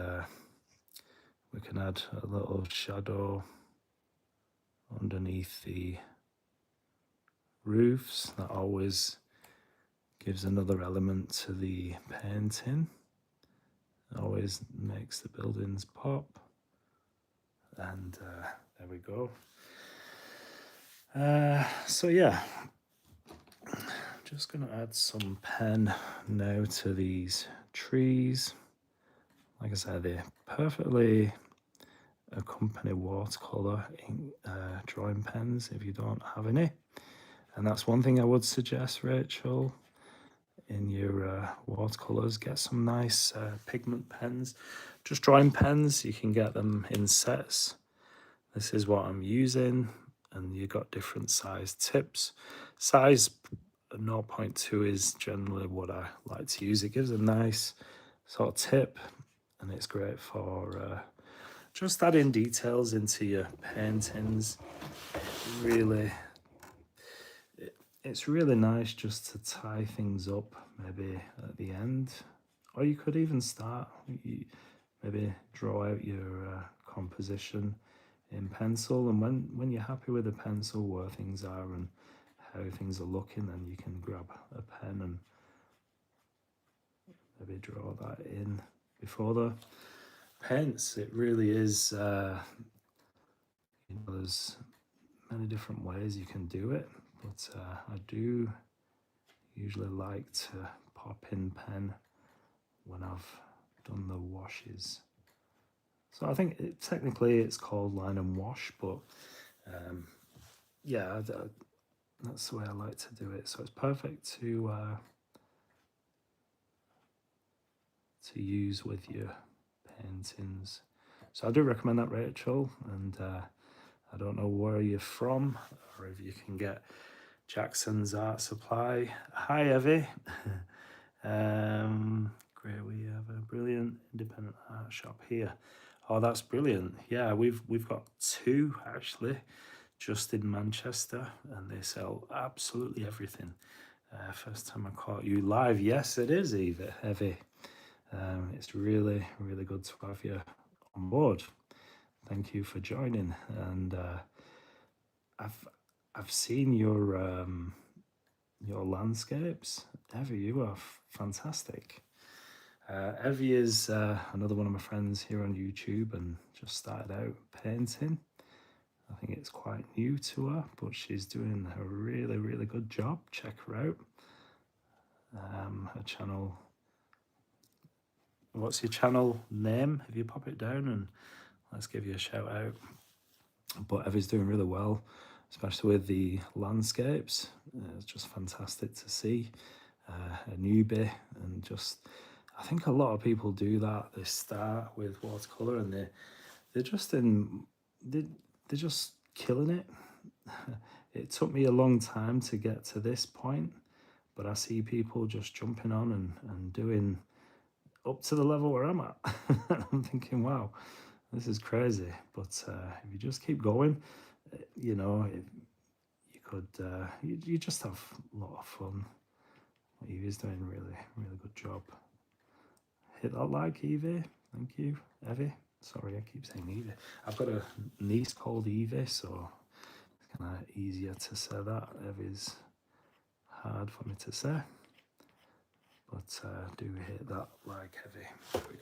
we can add a little shadow underneath the roofs. That always gives another element to the painting. It always makes the buildings pop. And there we go. So yeah, just going to add some pen now to these trees. Like I said, they perfectly accompany watercolour drawing pens if you don't have any. And that's one thing I would suggest, Rachel, in your watercolours, get some nice pigment pens. Just drawing pens, you can get them in sets. This is what I'm using, and you've got different size tips. Size 0.2 is generally what I like to use. It gives a nice sort of tip, and it's great for just adding details into your paintings. It's really nice just to tie things up maybe at the end, or you could even start, maybe draw out your composition in pencil, and when you're happy with the pencil, where things are and how things are looking, then you can grab a pen and maybe draw that in before the paints. It really is, there's many different ways you can do it, but I do usually like to pop in pen when I've done the washes. So I think technically it's called line and wash, but yeah, that's the way I like to do it. So it's perfect to use with your paintings. So I do recommend that, Rachel, and I don't know where you're from, or if you can get Jackson's Art Supply. Hi, Evie. Great, we have a brilliant independent art shop here. Oh, that's brilliant. Yeah, we've got two actually, just in Manchester, and they sell absolutely everything. First time I caught you live. Yes, it is, Eva, Heavy. It's really, really good to have you on board. Thank you for joining. And I've seen your landscapes. Evie, you are fantastic. Evie is another one of my friends here on YouTube and just started out painting. I think it's quite new to her, but she's doing a really, really good job. Check her out. Her channel. What's your channel name? If you pop it down and let's give you a shout out. But Evie's doing really well, especially with the landscapes. It's just fantastic to see a newbie, and just I think a lot of people do that. They start with watercolor and they're just in they're just killing it. It took me a long time to get to this point, but I see people just jumping on and doing up to the level where I'm at. I'm thinking, wow, this is crazy. But if you just keep going, you know, you could, you just have a lot of fun. Evie's doing a really, really good job. Hit that like, Evie. Thank you, Evie. Sorry, I keep saying Evie. I've got a niece called Evie, so it's kind of easier to say that. Evie's hard for me to say. But do hit that like, Evie. There we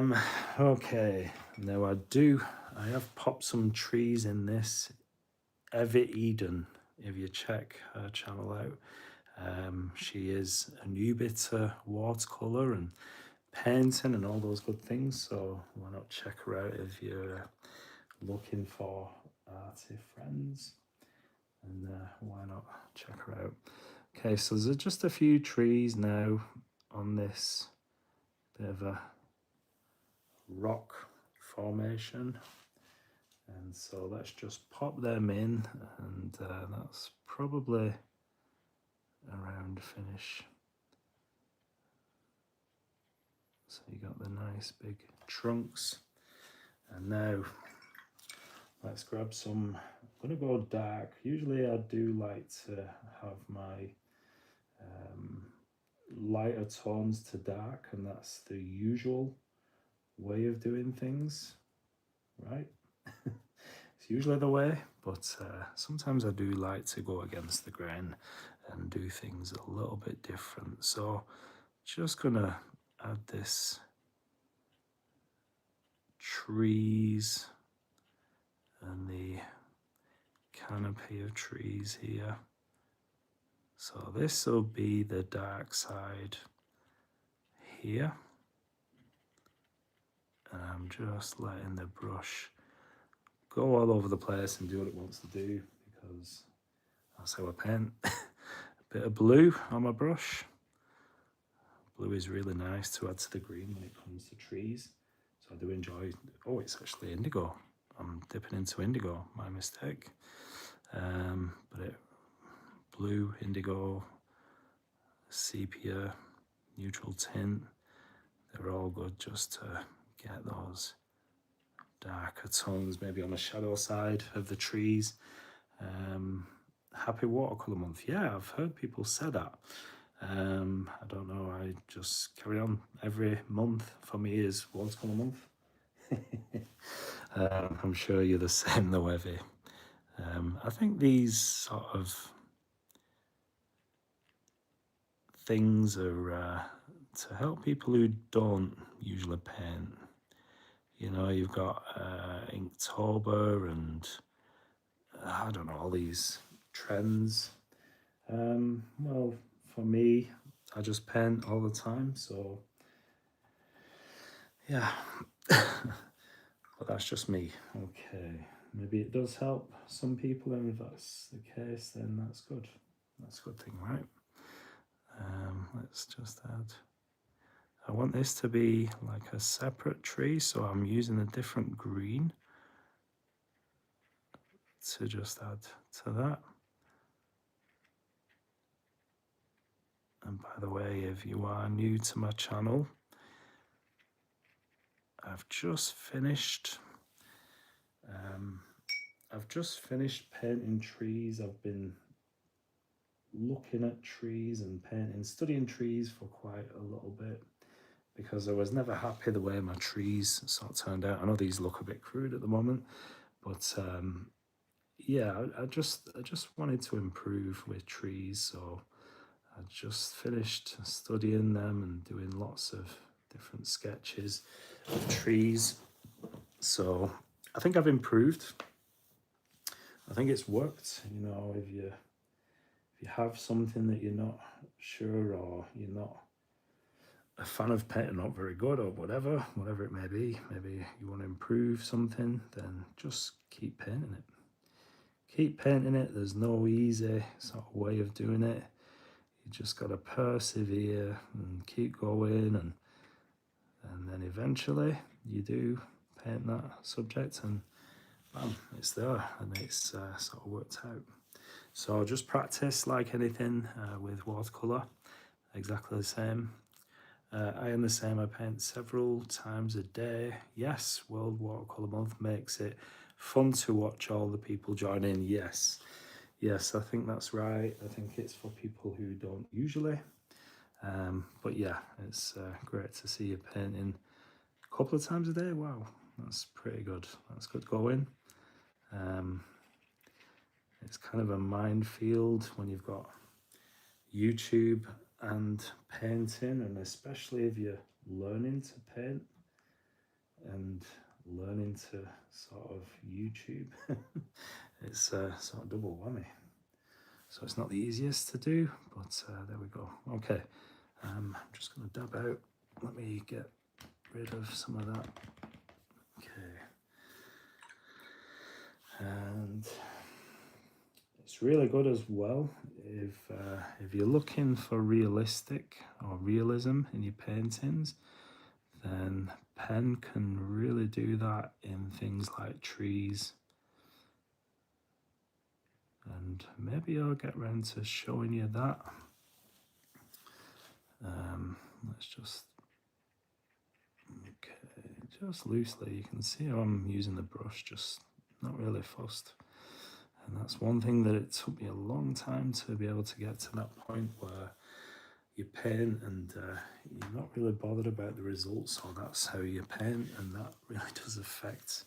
go. Okay, now I have popped some trees in this. Evie Eden, if you check her channel out, she is a newbie to watercolor and painting and all those good things, so why not check her out if you're looking for arty friends, and why not check her out. Okay, so there's just a few trees now on this bit of a rock formation, and so let's just pop them in, and that's probably around finish. So you got the nice big trunks, and now let's grab some. I'm gonna go dark. Usually I do like to have my lighter tones to dark, and that's the usual way of doing things, right? It's usually the way, but sometimes I do like to go against the grain and do things a little bit different. So just gonna add this trees and the canopy of trees here. So this will be the dark side here, and I'm just letting the brush go all over the place and do what it wants to do, because that's how I paint. A bit of blue on my brush. Blue is really nice to add to the green when it comes to trees, so I do enjoy. Oh, it's actually indigo. I'm dipping into indigo, my mistake. But blue, indigo, sepia, neutral tint, they're all good just to get those darker tones, maybe on the shadow side of the trees. Happy Watercolour Month. Yeah, I've heard people say that. I don't know, I just carry on. Every month for me is Watercolour Month. I'm sure you're the same though, Evie. I think these sort of things are to help people who don't usually paint. You know, you've got Inktober and I don't know, all these trends. Well, for me, I just paint all the time, so yeah. But that's just me. Okay, maybe it does help some people, and if that's the case, then that's good. That's a good thing, right? Let's just add. I want this to be like a separate tree, so I'm using a different green to just add to that. And by the way, if you are new to my channel, I've just finished painting trees. I've been looking at trees and painting, studying trees for quite a little bit, because I was never happy the way my trees sort of turned out. I know these look a bit crude at the moment, but yeah, I just wanted to improve with trees, so I just finished studying them and doing lots of different sketches of trees. So I think I've improved. I think it's worked. You know, if you have something that you're not sure, or you're not a fan of painting, not very good, or whatever it may be, maybe you want to improve something, then just keep painting it. Keep painting it. There's no easy sort of way of doing it. You just got to persevere and keep going, and then eventually you do paint that subject, and bam, it's there, and it's sort of worked out. So just practice like anything with watercolour, exactly the same. I am the same. I paint several times a day. Yes, World Watercolour Month makes it fun to watch all the people join in. Yes, I think that's right. I think it's for people who don't usually. But yeah, it's great to see you painting a couple of times a day. Wow, that's pretty good. That's good going. It's kind of a minefield when you've got YouTube and painting, and especially if you're learning to paint and learning to sort of YouTube. It's sort of double whammy. So it's not the easiest to do, but there we go. Okay, I'm just going to dab out. Let me get rid of some of that. Okay. And it's really good as well if you're looking for realistic or realism in your paintings, then pen can really do that in things like trees. And maybe I'll get around to showing you that. Let's just, okay, just loosely. You can see how I'm using the brush, just not really fussed. And that's one thing that it took me a long time to be able to get to that point where you paint and you're not really bothered about the results, or that's how you paint, and that really does affect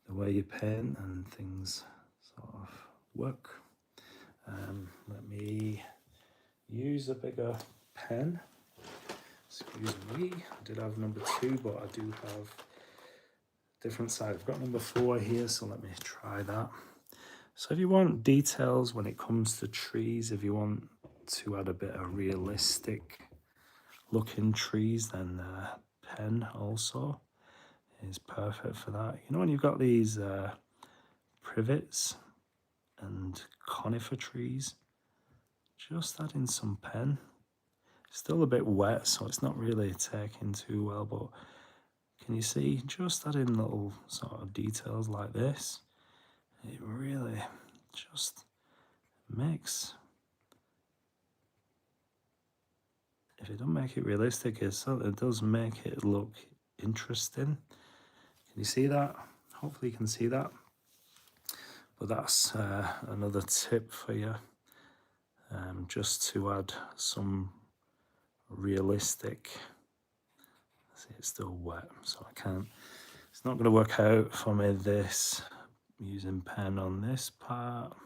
the way you paint and things sort of work. Let me use a bigger pen. Excuse me, I did have number 2, but I do have different side. I've got number 4 here, so let me try that. So if you want details when it comes to trees, if you want to add a bit of realistic looking trees, then pen also is perfect for that. You know, when you've got these privets and conifer trees, just add in some pen. Still a bit wet, so it's not really taking too well, but can you see, just add in little sort of details like this, it really just makes, if it don't make it realistic, it does make it look interesting. Can you see that? Hopefully you can see that. But that's another tip for you, just to add some realistic. See, it's still wet, so I can't, it's not going to work out for me this using pen on this part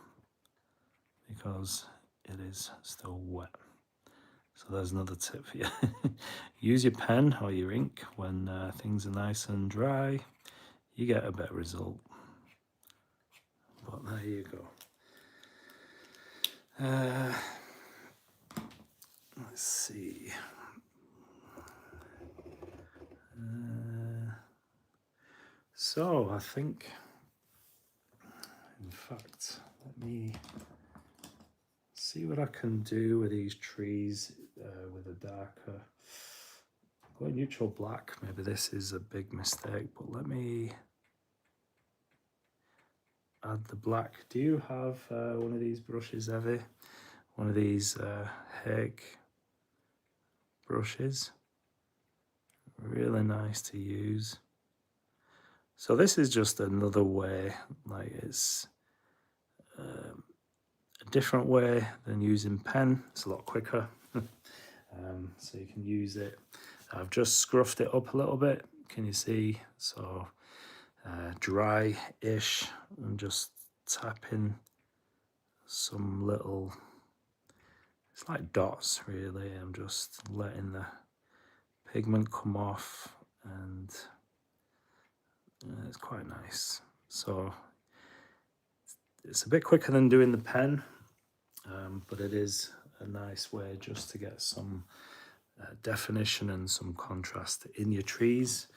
because it is still wet. So there's another tip for you. Use your pen or your ink when things are nice and dry. You get a better result. But there you go. Let's see. So I think, in fact, let me see what I can do with these trees with a darker, go neutral black. Maybe this is a big mistake, but let me add the black. Do you have one of these brushes, Evie? One of these Hague brushes? Really nice to use. So this is just another way, like it's a a different way than using pen. It's a lot quicker. So you can use it. I've just scruffed it up a little bit. Can you see? So dry-ish, and just tapping some little, it's like dots really. I'm just letting the pigment come off, and it's quite nice. So it's a bit quicker than doing the pen, but it is a nice way just to get some definition and some contrast in your trees.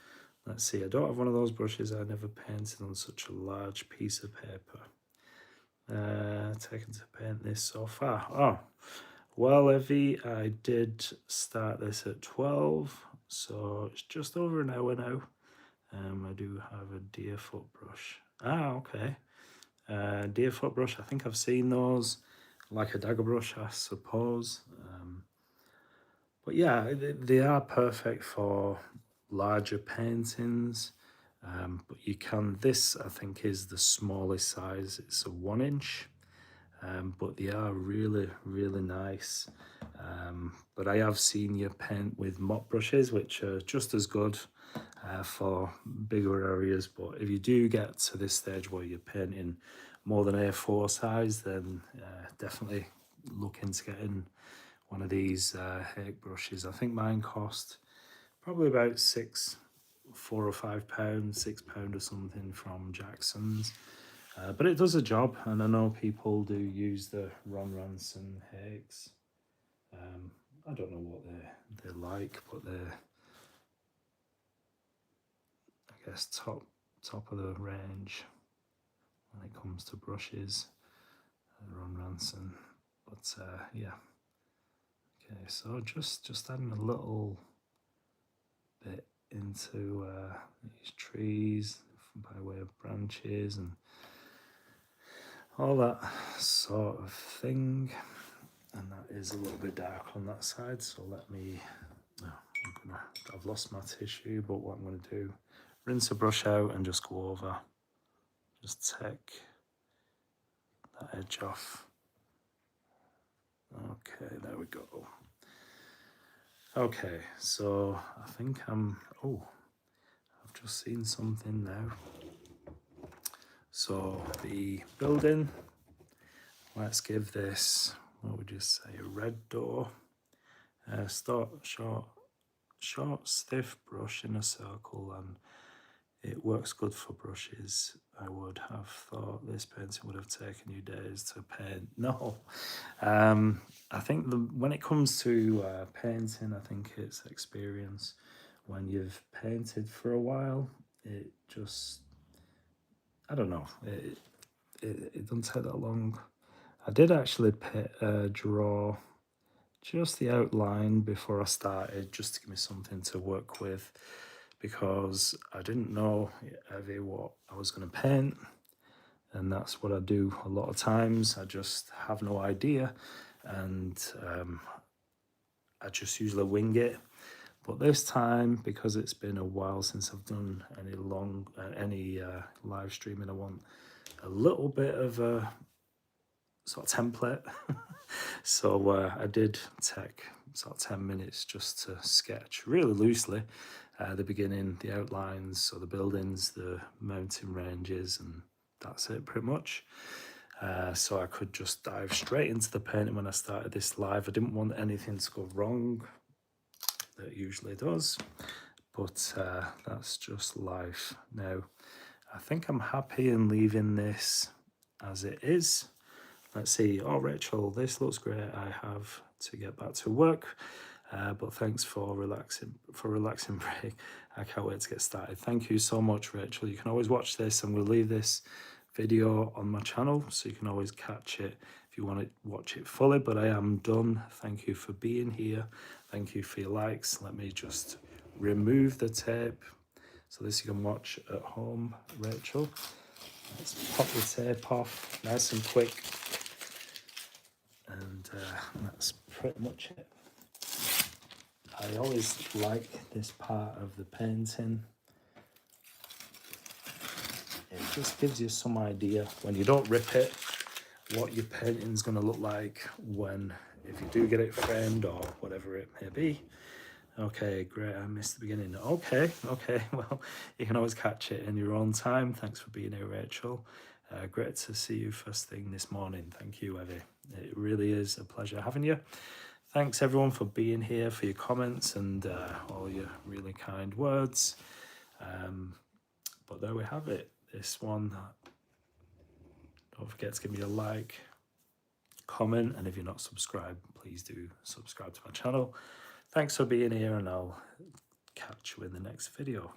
Let's see, I don't have one of those brushes. I never painted on such a large piece of paper. Taken to paint this so far. Oh, well, Evie, I did start this at 12, so it's just over an hour now. I do have a deerfoot brush. Ah, okay. Deerfoot brush, I think I've seen those, like a dagger brush, I suppose. But yeah, they are perfect for larger paintings. But you can, this I think is the smallest size. It's a 1 inch. But they are really, really nice. But I have seen you paint with mop brushes, which are just as good for bigger areas. But if you do get to this stage where you're painting more than A4 size, then definitely look into getting one of these Hake brushes. I think mine cost probably about £4 or £5, £6 or something from Jackson's. But it does a job, and I know people do use the Ron Ranson Hakes. I don't know what they're like, but they're, I guess, top of the range when it comes to brushes. Ron Ranson, but yeah. Okay, so just adding a little bit into these trees by way of branches and all that sort of thing. And that is a little bit dark on that side, so let me, I've lost my tissue, but what I'm going to do, rinse the brush out and just go over, just take that edge off. Okay, there we go. Okay, so I think I've just seen something now. So the building, let's give this, what would you say, a red door. Short, stiff brush in a circle, and it works good for brushes. I would have thought this painting would have taken you days to paint. No, I think when it comes to painting, I think it's experience. When you've painted for a while, it just, I don't know, it doesn't take that long. I did actually draw just the outline before I started, just to give me something to work with, because I didn't know what I was going to paint, and that's what I do a lot of times. I just have no idea, and I just usually wing it. But this time, because it's been a while since I've done any live streaming, I want a little bit of a sort of template. So I did take sort of 10 minutes just to sketch really loosely the beginning, the outlines, so the buildings, the mountain ranges, and that's it pretty much. So I could just dive straight into the painting when I started this live. I didn't want anything to go wrong. That usually does, but that's just life. Now, I think I'm happy in leaving this as it is. Let's see. Oh, Rachel, this looks great. I have to get back to work, but thanks for relaxing break. I can't wait to get started. Thank you so much, Rachel. You can always watch this, and we'll leave this video on my channel, so you can always catch it if you want to watch it fully. But I am done. Thank you for being here. Thank you for your likes. Let me just remove the tape so this you can watch at home, Rachel. Let's pop the tape off nice and quick. And that's pretty much it. I always like this part of the painting. It just gives you some idea when you don't rip it. what your painting's going to look like when, if you do get it framed or whatever it may be. Okay, great, I missed the beginning. Okay, well, you can always catch it in your own time. Thanks for being here, Rachel. Great to see you first thing this morning. Thank you, Evie. It really is a pleasure having you. Thanks everyone for being here, for your comments and all your really kind words. But there we have it. This one, don't forget to give me a like, comment, and if you're not subscribed, please do subscribe to my channel. Thanks for being here, and I'll catch you in the next video.